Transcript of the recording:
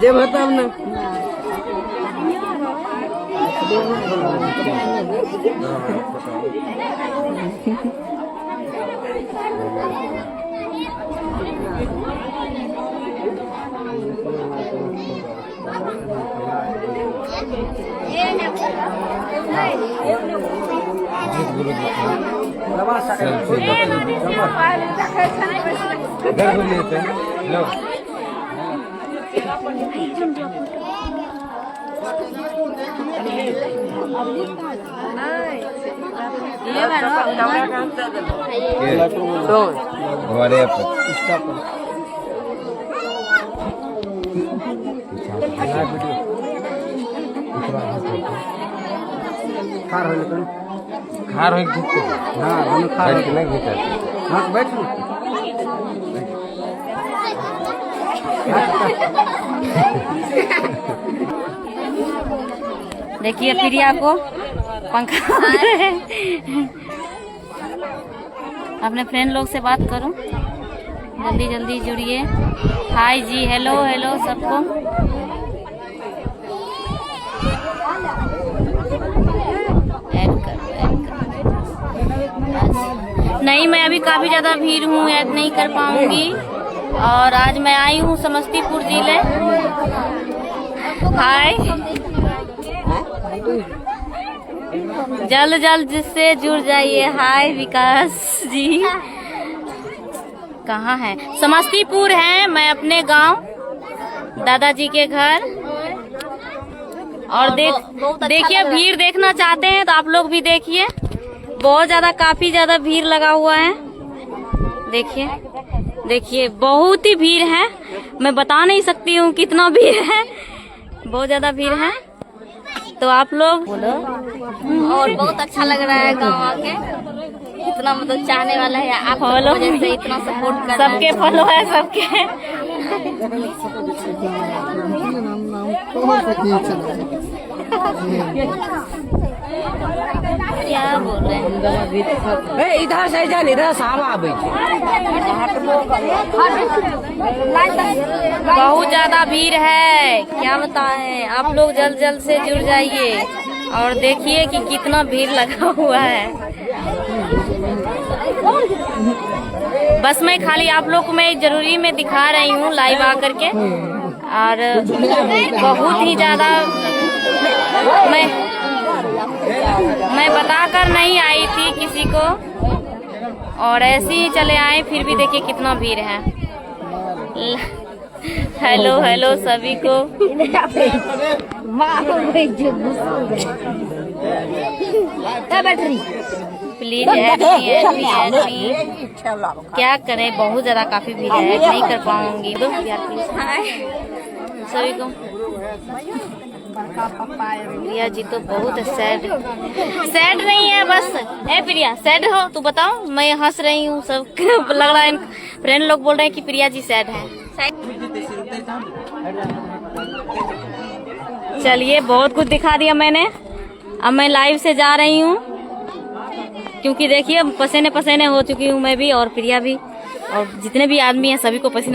जे बताब ना खार हो बैठ देखिए प्रिया को पंखा अपने फ्रेंड लोग से बात करो, जल्दी जल्दी जुड़िए। हाय जी, हेलो हेलो सबको। नहीं, मैं अभी काफी ज्यादा भीड़ हूँ, ऐड नहीं कर पाऊंगी। और आज मैं आई हूँ समस्तीपुर जिले। हाय, जल्द जल्द से जुड़ जाइए। हाय विकास जी, कहाँ है? समस्तीपुर है, मैं अपने गांव दादाजी के घर। और देखिए, भीड़ देखना चाहते हैं तो आप लोग भी देखिए, बहुत ज्यादा, काफी ज्यादा भीड़ लगा हुआ है। देखिए देखिए, बहुत ही भीड़ है, मैं बता नहीं सकती हूँ कितना भीड़ है, बहुत ज्यादा भीड़ है। तो आप लोग और बहुत अच्छा लग रहा है गाँव आके, इतना मतलब चाहने वाला है, आप फॉलो से इतना सपोर्ट कर, सबके फॉलो है सबके। क्या बोल रहे हैं? इधर से जान, इधर सावा आबे बहुत ज्यादा भीड़ है, क्या बताएं। आप लोग जल्द जल्द से जुड़ जाइए और देखिए कि कितना भीड़ लगा हुआ है। बस मैं खाली आप लोग को मैं जरूरी में दिखा रही हूँ लाइव आकर के, और बहुत ही ज्यादा मैं बताकर नहीं आई थी किसी को, और ऐसे ही चले आए। फिर भी देखिए कितना भीड़ है। हेलो हेलो सभी को। Please add me. क्या करें, बहुत ज्यादा काफी भीड़ है, ऐड नहीं कर पाऊंगी। सभी को। प्रिया जी तो बहुत सैड नहीं है, बस ए प्रिया सैड हो? तू बताओ, मैं हंस रही हूँ, सब लग रहा है फ्रेंड लोग बोल रहे हैं कि प्रिया जी सैड है। चलिए, बहुत कुछ दिखा दिया मैंने, अब मैं लाइव से जा रही हूँ, क्योंकि देखिए पसीने पसीने हो चुकी हूँ मैं भी और प्रिया भी, और जितने भी आदमी हैं सभी को पसीना